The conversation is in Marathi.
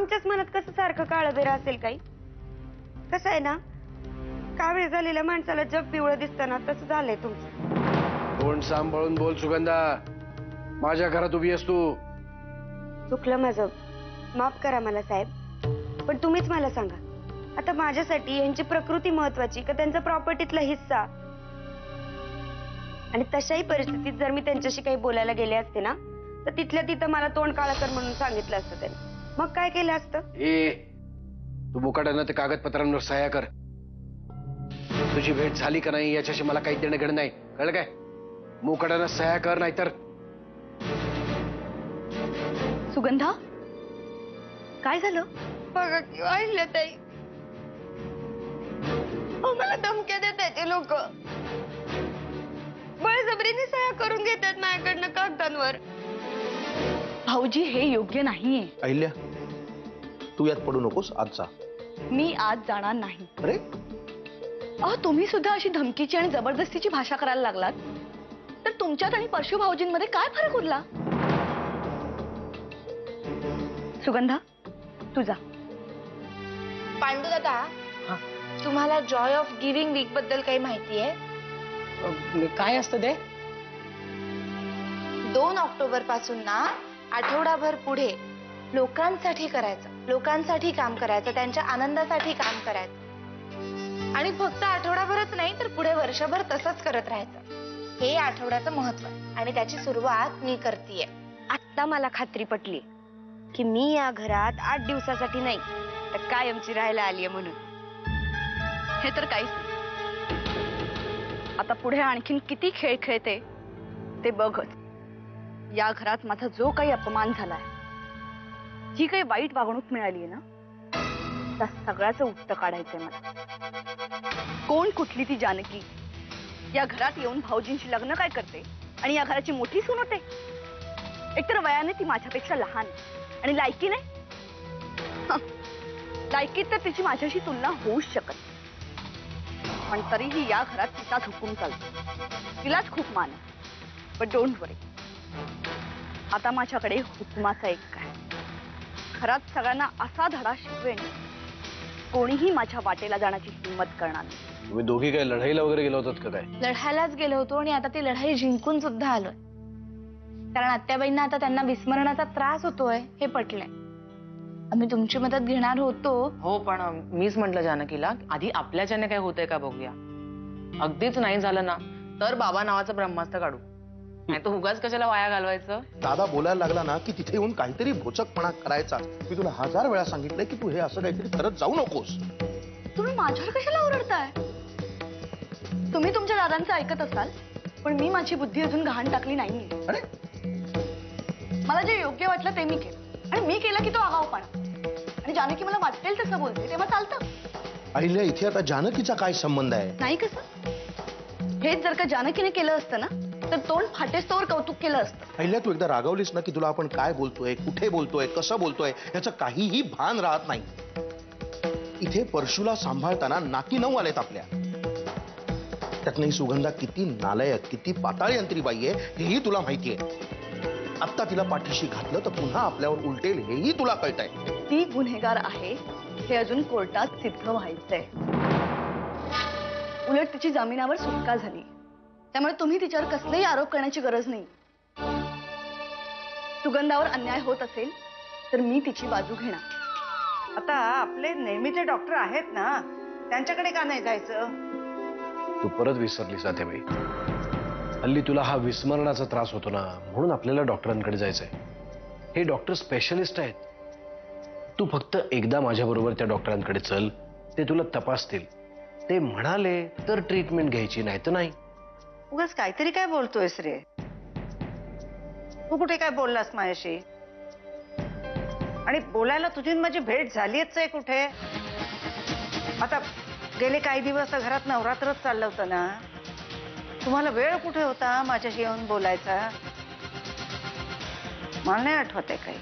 आमच्याच मनात कसं सारखं काळं बेरा असेल काही? कसं आहे ना, कावीळ झालेल्या माणसाला जग पिवळं दिसतं ना, तसं झालंय तुमचं. तोंड सांभाळून बोल सुगंधा. माझ्या घरात उभी आहेस तू. चुकलं माझं, माफ करा मला साहेब. पण तुम्हीच मला सांगा, आता माझ्यासाठी यांची प्रकृती महत्वाची का त्यांचा प्रॉपर्टीतला हिस्सा? आणि तशाही परिस्थितीत जर मी त्यांच्याशी काही बोलायला गेले असते ना, तर तिथल्या तिथं मला तोंड काळं कर म्हणून सांगितलं असतं त्यांनी. मग काय केलं असतं? तू मुकाट्यानं ते कागदपत्रांवर सह्या कर. तुझी भेट झाली का नाही याच्याशी मला काही देणं घेणं नाही, कळलं काय? मुकाट्यानं सह्या कर, नाहीतर. सुगंधा, काय झालं? बघा की अहिल्याताई, मला धमक्या देतात ते लोक. बळजबरीने सह्या करून घेतात माझ्याकडनं कागदांवर. भाऊजी, हे योग्य नाहीये. अहिल्या, तू यात पडू नकोस, आज जा. मी आज जाणार नाही. अरे अहो, तुम्ही सुद्धा अशी धमकीची आणि जबरदस्तीची भाषा करायला लागलात तर तुमच्यात आणि परशु भाऊजींमध्ये काय फरक उरला? सुगंधा, तू जा. पांडू दादा, तुम्हाला जॉय ऑफ गिव्हिंग वीक बद्दल काही माहिती आहे? काय असतं ते? 2 ऑक्टोबर पासून ना आठवडाभर पुढे लोकांसाठी करायचं, लोकांसाठी काम करायचं, त्यांच्या आनंदासाठी काम करायचं. आणि फक्त आठवडाभरच नाही तर पुढे वर्षभर तसंच करत राहायचं. हे आठवड्याचं महत्व आहे आणि त्याची सुरुवात मी करतेय. आता मला खात्री पटली की मी या घरात 8 दिवसासाठी नाही तर कायमची राहायला आलीये म्हणून. हे तर काहीच नाही. आता पुढे आणखीन किती खेळ खेळते ते बघच. या घरात माझा जो काही अपमान झालाय, जी काही वाईट वागणूक मिळाली ना, त्या सगळ्याचं उत्तर काढायचंय मला. कोण कुठली ती जानकी या घरात येऊन भाऊजींशी लग्न काय करते आणि या घराची मोठी सून होते? एकतर वयाने ती माझ्यापेक्षा लहान आणि लायकीने लायकीत तर तिची माझ्याशी तुलना होऊच शकत. पण तरीही या घरात तिचाच हुकूम चालतो, तिलाच खूप मान. पण डोंट वरी, आता माझ्याकडे हुकुमाचा एक काय. घरात सगळ्यांना असा धडा शिकवेन कोणीही माझ्या वाटेला जाण्याची हिंमत करणार नाही. तुम्ही दोघी काय लढाईला वगैरे गेला होतात का काय? लढायलाच गेलो होतो आणि आता ती लढाई जिंकून सुद्धा आलोय. कारण आत्याबाईंना आता त्यांना विस्मरणाचा त्रास होतोय हे पटलंय. आम्ही तुमची मदत घेणार होतो. हो, पण मीच म्हटलं जानकीला आधी आपल्याच्याने काय होतंय का बघूया. अगदीच नाही झालं ना तर बाबा नावाचं ब्रह्मास्त्र काढू. नाही तर उगाच कशाला वाया घालवायचं. दादा बोलायला लागला ना की तिथे येऊन काहीतरी भोचकपणा करायचा. मी तुला 1000 वेळा सांगितलंय की तू हे असं काहीतरी करत जाऊ नकोस. तुम्ही माझ्यावर कशाला ओरडताय? तुम्ही तुमच्या दादांचं ऐकत असाल, पण मी माझी बुद्धी अजून गहाण टाकली नाही. अरे मला जे योग्य वाटलं ते मी केलं आणि मी केलं की तो आगाऊपणा. आणि जानकी मला वाटेल तसं बोलते तेव्हा चालतं. अहिल्या, इथे आता जानकीचा काय संबंध आहे? नाही कसं? हेच जर का जानकीने केलं असतं ना तर तोंड फाटेस्तोवर कौतुक केलं असतं. अहिल्या, तू एकदा रागावलीस ना की तुला आपण काय बोलतोय, कुठे बोलतोय, कसं बोलतोय याचं काहीही भान राहत नाही. इथे परशुला सांभाळताना नाकी 9 आलेत आपल्या. त्यात नाही सुगंधा किती नालायक, किती पाताळी अंतरी बाई आहे हेही तुला माहिती आहे. आत्ता तिला पाठीशी घातलं तर पुन्हा आपल्यावर उलटेल हेही तुला कळतंय. ती गुन्हेगार आहे हे अजून कोर्टात सिद्ध व्हायचंय. उलट तिची जामिनावर सुटका झाली, त्यामुळे तुम्ही तिच्यावर कसलेही आरोप करण्याची गरज नाही. सुगंधावर अन्याय होत असेल तर मी तिची बाजू घेणार. आता आपले नेहमीचे डॉक्टर आहेत ना, त्यांच्याकडे का नाही जायचं? तू परत विसरलीस साथेबाई. हल्ली तुला हा विस्मरणाचा त्रास होतो ना, म्हणून आपल्याला डॉक्टरांकडे जायचंय. हे डॉक्टर स्पेशलिस्ट आहेत. तू फक्त एकदा माझ्याबरोबर त्या डॉक्टरांकडे चल, ते तुला तपासतील. ते म्हणाले तर ट्रीटमेंट घ्यायची, नाही तर नाही. उगाच काहीतरी काय बोलतोयस रे? तू कुठे काय बोललास माझ्याशी? आणि बोलायला तुझी माझी भेट झालीच आहे कुठे? आता गेले काही दिवस घरात नवरात्रच चाललं होतं ना, तुम्हाला वेळ कुठे होता माझ्याशी येऊन बोलायचा? मला नाही आठवत आहे काही.